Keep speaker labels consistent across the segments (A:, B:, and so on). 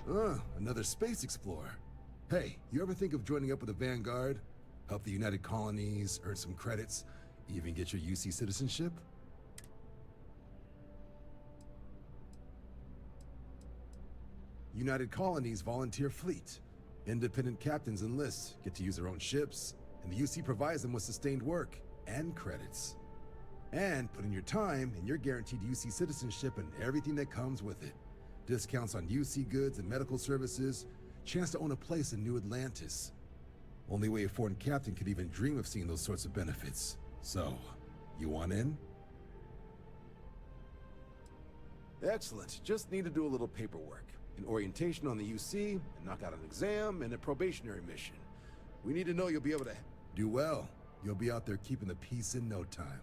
A: Another space explorer. Hey, you ever think of joining up with the Vanguard? Help the United Colonies, earn some credits, even get your UC citizenship? United Colonies volunteer fleet. Independent captains enlist, get to use their own ships, and the UC provides them with sustained work and credits. And put in your time, and you're guaranteed UC citizenship and everything that comes with it. Discounts on UC goods and medical services, chance to own a place in New Atlantis. Only way a foreign captain could even dream of seeing those sorts of benefits. So, you want in? Excellent. Just need to do a little paperwork. An orientation on the UC, and knock out an exam, and a probationary mission. We need to know you'll be able to do well. You'll be out there keeping the peace in no time.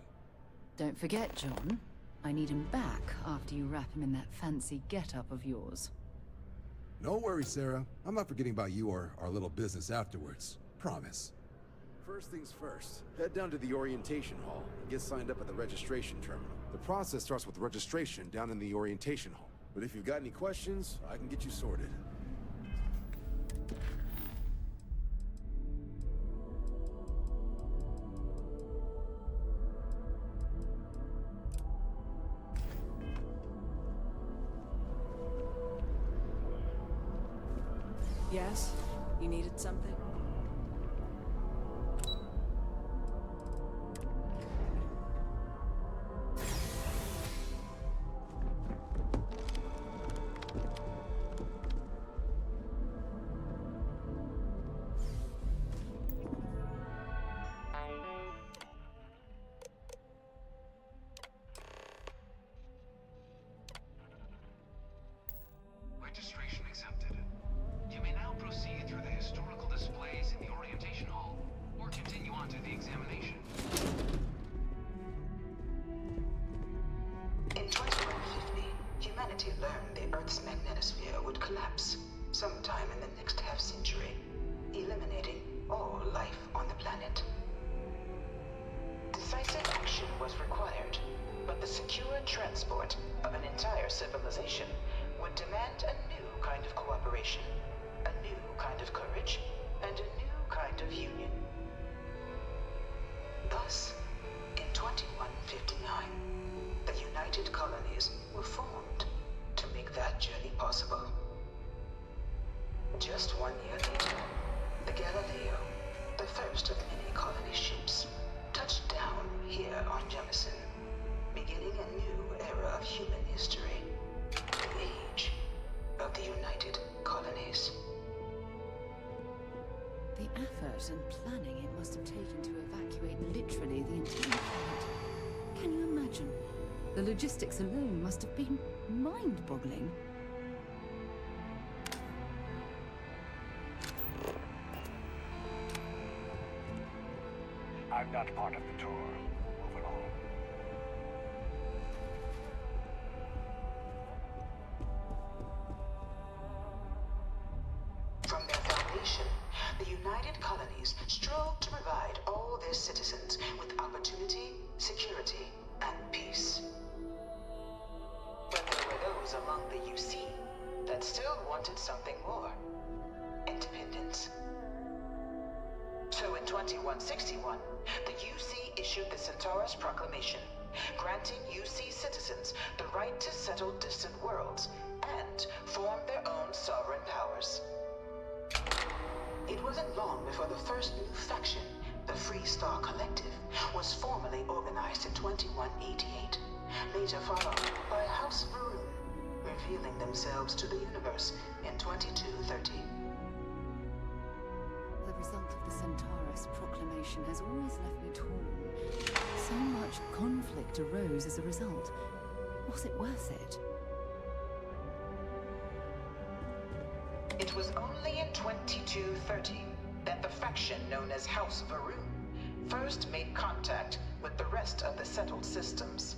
B: Don't forget, John. I need him back after you wrap him in that fancy get-up of yours.
A: No worries, Sarah. I'm not forgetting about you or our little business afterwards. Promise. First things first, head down to the orientation hall and get signed up at the registration terminal. The process starts with registration down in the orientation hall. But if you've got any questions, I can get you sorted.
C: Yes? You needed something?
D: Registration accepted. You may now proceed through the historical displays in the orientation hall, or continue on to the examination.
E: In 2150, humanity learned the Earth's magnetosphere would collapse sometime in the next half-century, eliminating all life on the planet. Decisive action was required, but the secure transport of an entire civilization would demand a new kind of cooperation, a new kind of courage, and a new kind of union. Thus, in 2159, the United Colonies were formed to make that journey possible. Just 1 year later, the Galileo, the first of many colony ships, touched down here on Jemison, beginning a new era of human history, the age of the United Colonies.
B: The effort and planning it must have taken to evacuate literally the entire planet. Can you imagine? The logistics alone must have been mind-boggling.
F: I'm not part of the tour. Move along.
E: From their foundation, the United Colonies strove to provide all their citizens with opportunity, security, and peace. But there were those among the UC that still wanted something more. Independence. So in 2161, the UC issued the Centaurus Proclamation, granting UC citizens the right to settle distant worlds and form their own sovereign powers. It wasn't long before the first new faction, the Free Star Collective, was formally organized in 2188, later followed by House Varun, revealing themselves to the universe in 2230.
B: The result of the Centaurus proclamation has always left me torn. So much conflict arose as a result. Was it worth it?
E: It was only in 2230 that the faction known as House Varun first made contact with the rest of the settled systems.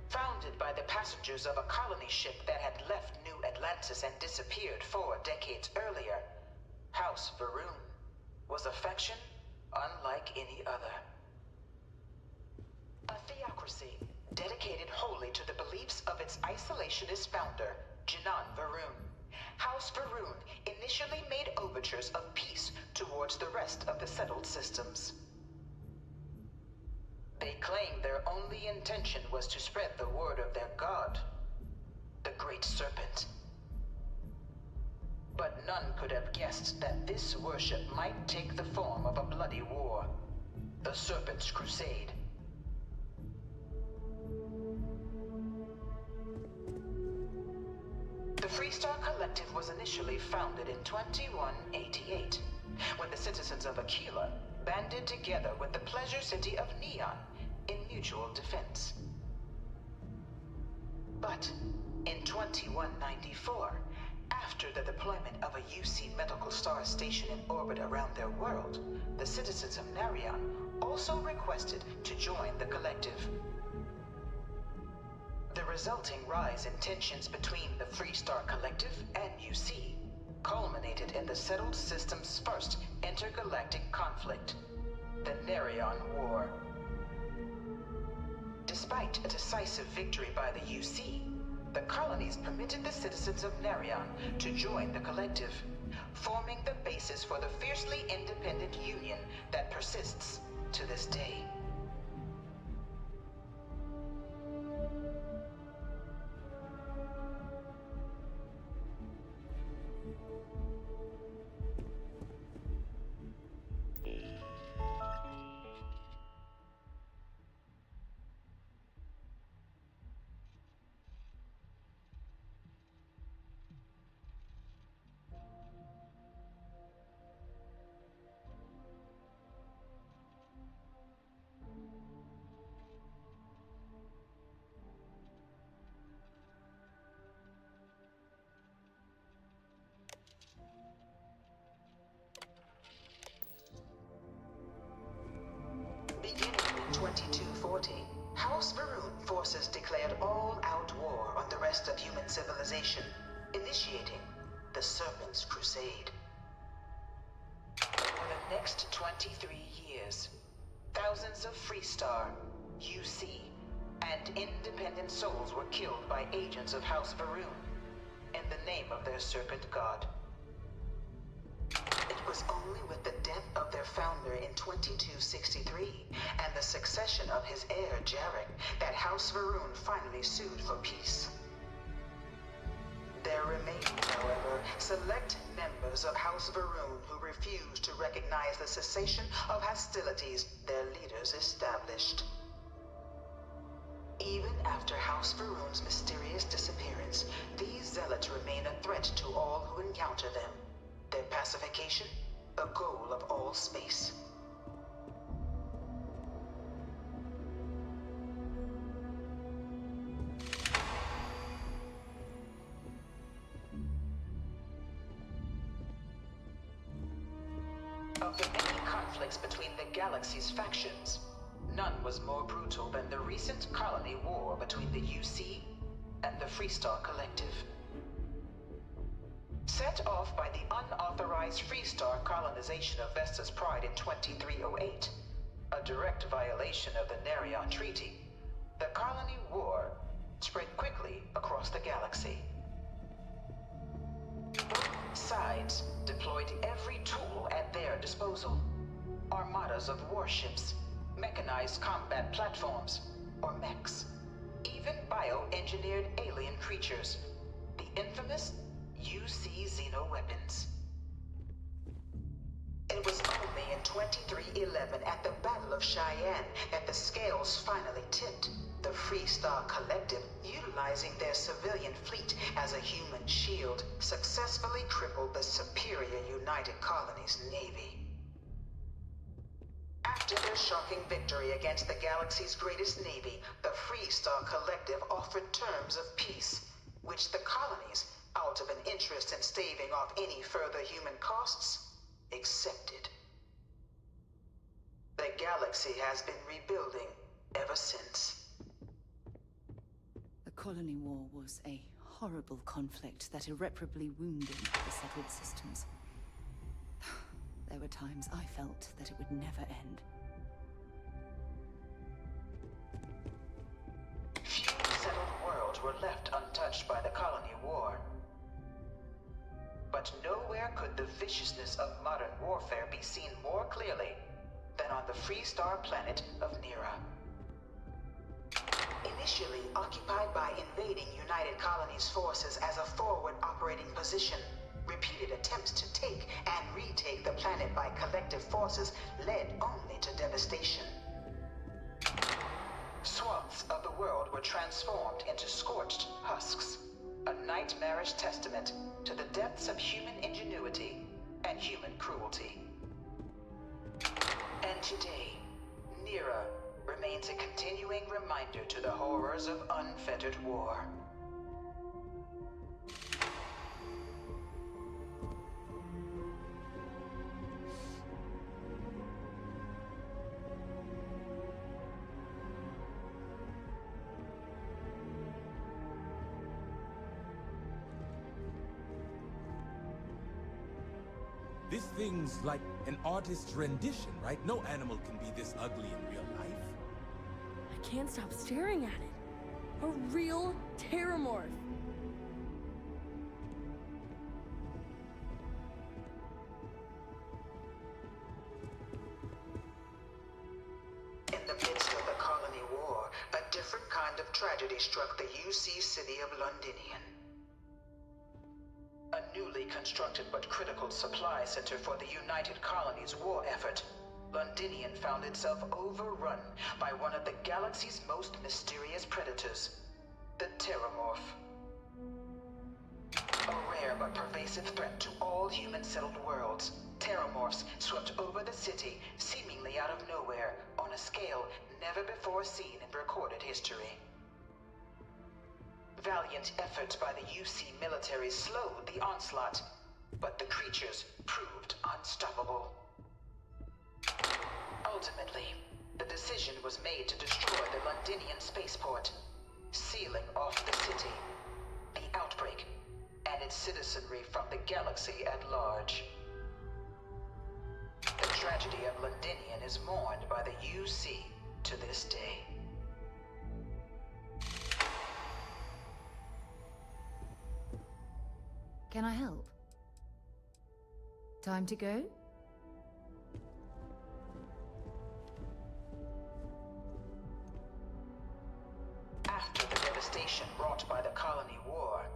E: Founded by the passengers of a colony ship that had left New Atlantis and disappeared 4 decades earlier, House Varun was a faction unlike any other. A theocracy dedicated wholly to the beliefs of its isolationist founder, Jinan Varun. House Varun initially made overtures of peace towards the rest of the settled systems. They claimed their only intention was to spread the word of their god, the Great Serpent. But none could have guessed that this worship might take the form of a bloody war, the Serpent's Crusade. The Freestar Collective was initially founded in 2188, when the citizens of Aquila banded together with the pleasure city of Neon in mutual defense. But in 2194, after the deployment of a UC medical star station in orbit around their world, the citizens of Narion also requested to join the collective. The resulting rise in tensions between the Freestar Collective and UC culminated in the settled system's first intergalactic conflict, the Narion War. Despite a decisive victory by the UC, the colonies permitted the citizens of Narion to join the collective, forming the basis for the fiercely independent union that persists to this day. Beginning in 2240, House Varun forces declared all-out war on the rest of human civilization, initiating the Serpent's Crusade. For the next 23 years, thousands of Freestar, UC, and independent souls were killed by agents of House Varun in the name of their Serpent God. It was only with the death of their founder in 2263 and the succession of his heir Jarek that House Varun finally sued for peace. There remained, however, select members of House Varun who refused to recognize the cessation of hostilities their leaders established. Even after House Varun's mysterious disappearance, these zealots remain a threat to all who encounter them. Their pacification, a goal of all space. Of the many conflicts between the galaxy's factions, none was more brutal than the recent colony war between the UC and the Freestar Collective. Set off by the unauthorized Freestar colonization of Vesta's Pride in 2308, a direct violation of the Narion Treaty, the colony war spread quickly across the galaxy. Both sides deployed every tool at their disposal. Armadas of warships, mechanized combat platforms, or mechs, even bioengineered alien creatures, the infamous UC xeno-weapons. It was only in 2311 at the Battle of Cheyenne that the scales finally tipped, the Freestar Collective utilizing their civilian fleet as a human shield successfully crippled the superior United Colonies Navy. After their shocking victory against the galaxy's greatest navy, the Freestar Collective offered terms of peace, which the colonies, out of an interest in staving off any further human costs, accepted. The galaxy has been rebuilding ever since.
B: The colony war was a horrible conflict that irreparably wounded the settled systems. There were times I felt that it would never end.
E: Few settled worlds were left untouched by the colony war. But nowhere could the viciousness of modern warfare be seen more clearly than on the Freestar planet of Nera. Initially occupied by invading United Colonies forces as a forward operating position, repeated attempts to take and retake the planet by collective forces led only to devastation. Swaths of the world were transformed into scorched husks, a nightmarish testament to the depths of human ingenuity and human cruelty. And today, Nera remains a continuing reminder to the horrors of unfettered war.
G: This thing's like an artist's rendition, right? No animal can be this ugly in real life.
H: I can't stop staring at it. A real terramorph.
E: In the midst of the colony war, a different kind of tragedy struck the UC city of Londinion. A newly constructed but critical supply center for the United Colonies' war effort, Londinion found itself overrun by one of the galaxy's most mysterious predators, the Terramorph. A rare but pervasive threat to all human-settled worlds, Terramorphs swept over the city, seemingly out of nowhere, on a scale never before seen in recorded history. Valiant efforts by the UC military slowed the onslaught, but the creatures proved unstoppable. Ultimately, the decision was made to destroy the Londinion spaceport, sealing off the city, the outbreak, and its citizenry from the galaxy at large. The tragedy of Londinion is mourned by the UC to this day.
B: Can I help? Time to go?
E: After the devastation wrought by the colony war,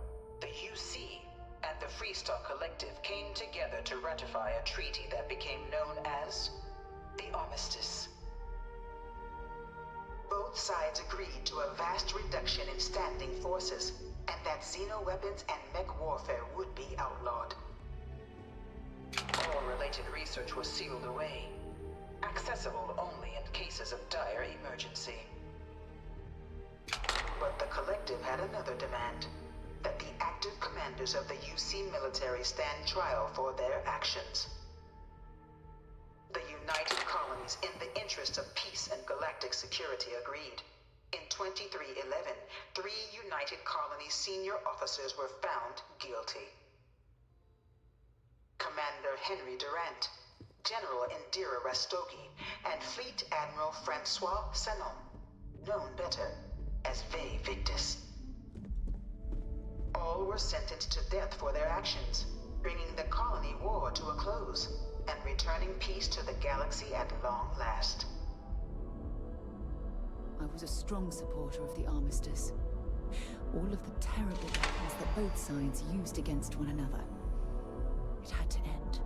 E: the UC and the Freestar Collective came together to ratify a treaty that became known as the Armistice. Both sides agreed to a vast reduction in standing forces, and that xeno-weapons and mech warfare would be outlawed. All related research was sealed away, accessible only in cases of dire emergency. But the Collective had another demand, that the active commanders of the UC military stand trial for their actions. The United Colonies, in the interest of peace and galactic security, agreed. In 2311, 3 United Colonies senior officers were found guilty. Commander Henry Durant, General Indira Rastogi, and Fleet Admiral Francois Sanon, known better as Ve Victus. All were sentenced to death for their actions, bringing the colony war to a close and returning peace to the galaxy at long last.
B: I was a strong supporter of the Armistice. All of the terrible weapons that both sides used against one another. It had to end.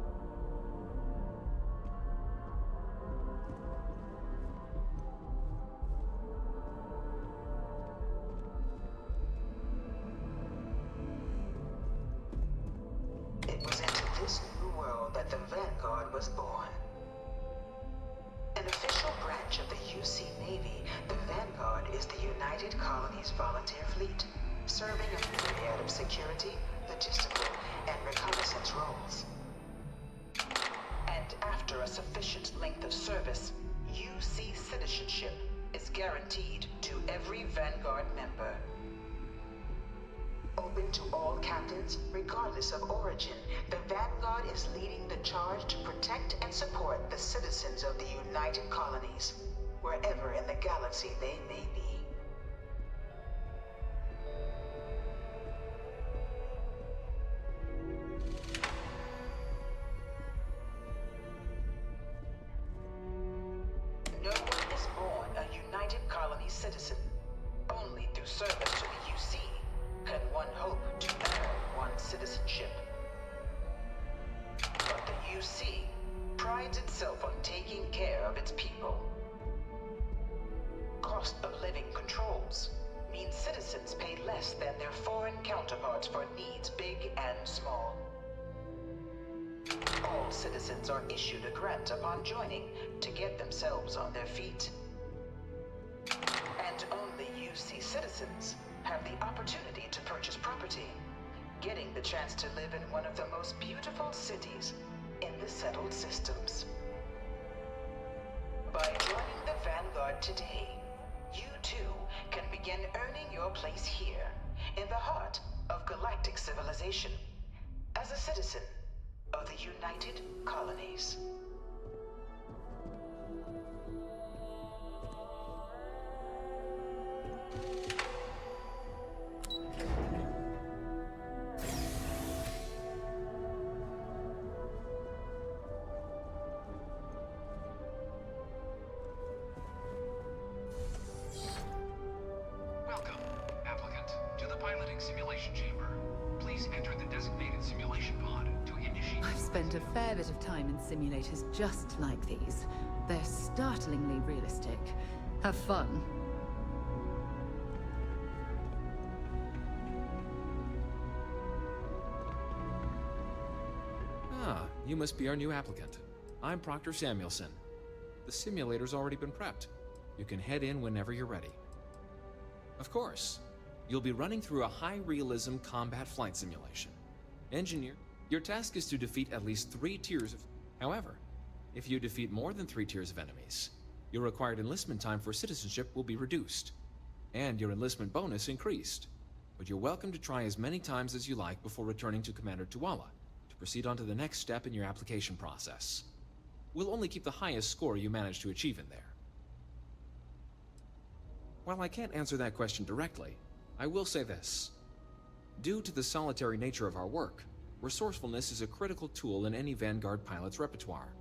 E: It was into this new world that the Vanguard was born. An official branch of the UC Navy, the Vanguard is the United Colonies volunteer fleet, serving a myriad of security, logistical, and reconnaissance roles. And after a sufficient length of service, UC citizenship is guaranteed to every Vanguard member. Open to all captains, regardless of origin, the Vanguard is leading the charge to protect and support the citizens of the United Colonies, wherever in the galaxy they may be. needs, big and small. All citizens are issued a grant upon joining to get themselves on their feet. And only UC citizens have the opportunity to purchase property, getting the chance to live in one of the most beautiful cities in the settled systems. By joining the Vanguard today, you too can begin earning your place here, in the heart of galactic civilization, as a citizen of the United Colonies.
D: Welcome, applicant, to the piloting simulation chamber. Please enter the designated simulation pod to initiate.
B: I've spent a fair bit of time in simulators just like these. They're startlingly realistic. Have fun.
I: Ah, you must be our new applicant. I'm Proctor Samuelson. The simulator's already been prepped. You can head in whenever you're ready. Of course, you'll be running through a high-realism combat flight simulation. Engineer, your task is to defeat at least 3 tiers of... However, if you defeat more than 3 tiers of enemies, your required enlistment time for citizenship will be reduced, and your enlistment bonus increased. But you're welcome to try as many times as you like before returning to Commander Tuala to proceed on to the next step in your application process. We'll only keep the highest score you manage to achieve in there. While I can't answer that question directly, I will say this. Due to the solitary nature of our work, resourcefulness is a critical tool in any Vanguard pilot's repertoire.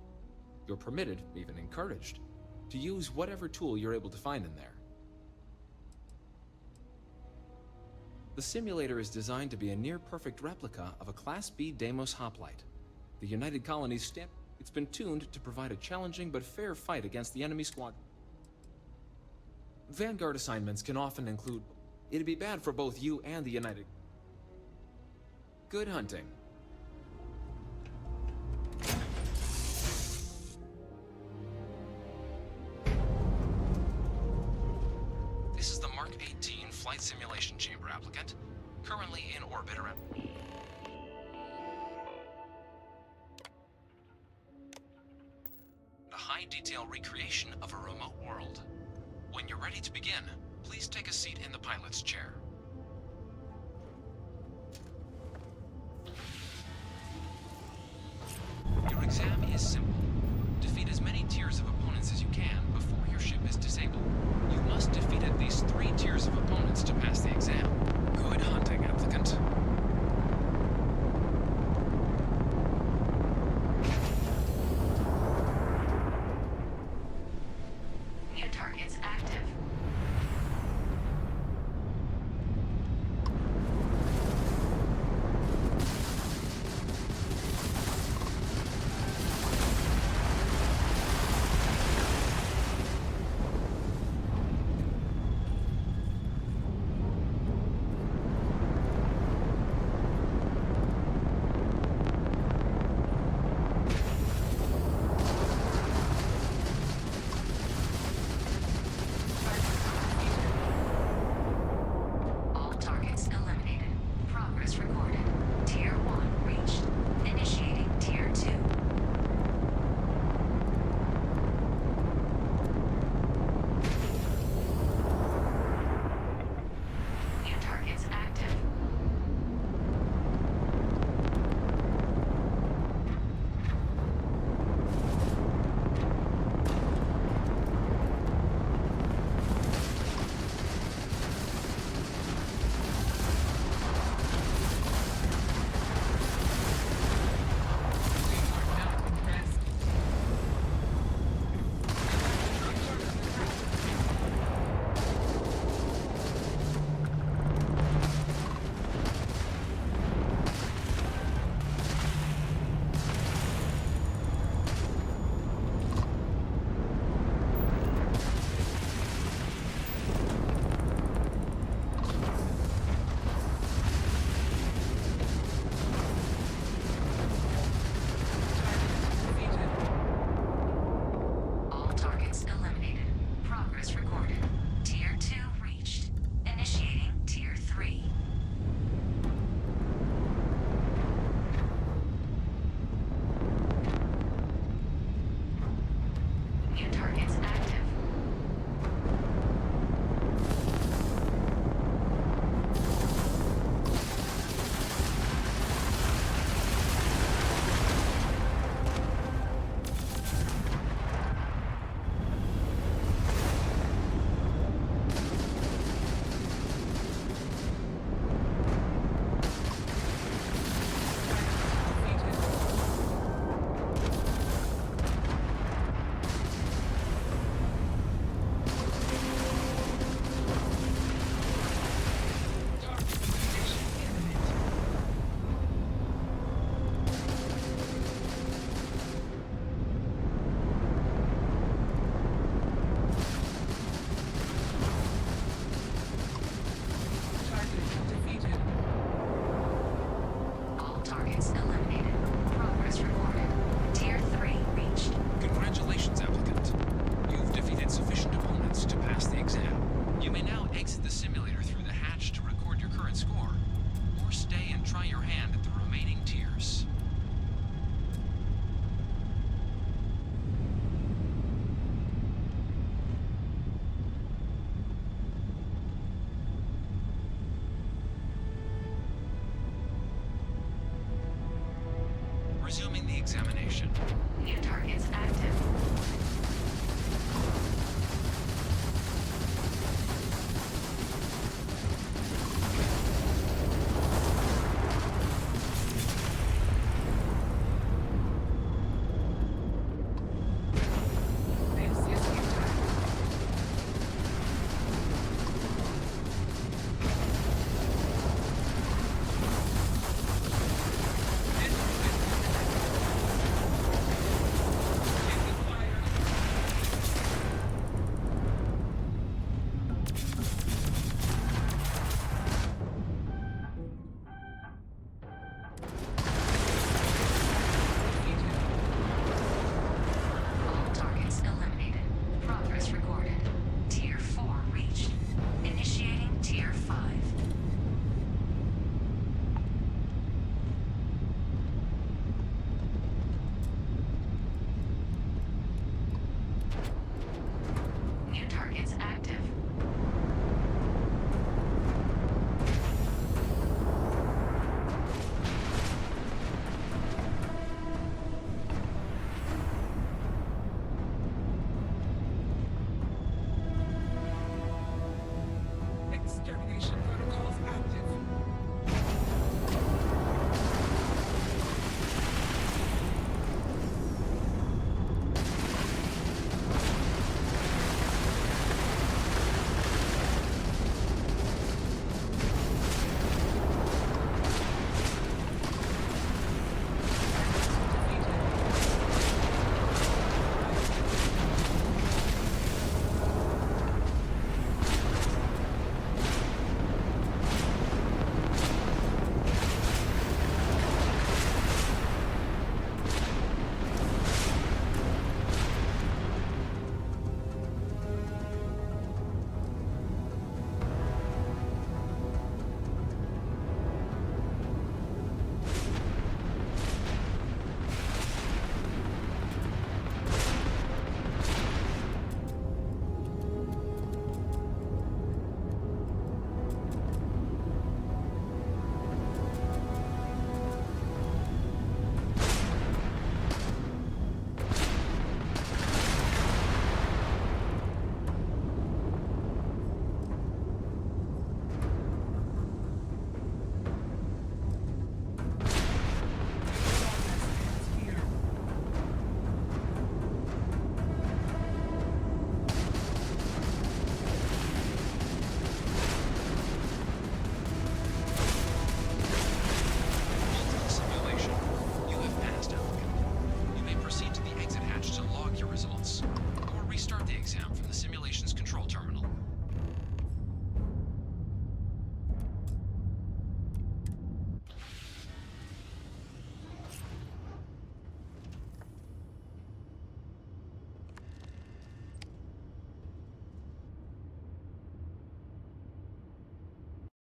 I: You're permitted, even encouraged, to use whatever tool you're able to find in there. The simulator is designed to be a near-perfect replica of a Class B Deimos hoplite. The United Colonies it's been tuned to provide a challenging but fair fight against the enemy squad. Vanguard assignments can often include... It'd be bad for both you and the United... Good hunting. This is the Mark 18 Flight Simulation Chamber applicant, currently in orbit around... A high-detail recreation of a remote world. When you're ready to begin, please take a seat in the pilot's chair. Your exam is simple. Defeat as many tiers of opponents as you can before your ship is disabled. You must defeat at least 3 tiers of opponents to pass the exam. Good hunting, applicant.
J: New targets active. targets eliminated. Progress reported. Tier 3 reached.
D: Congratulations, applicant. You've defeated sufficient opponents to pass the exam. You may now exit the simulator through the hatch to record your current score, or stay and try your hand at the remaining tiers. Resuming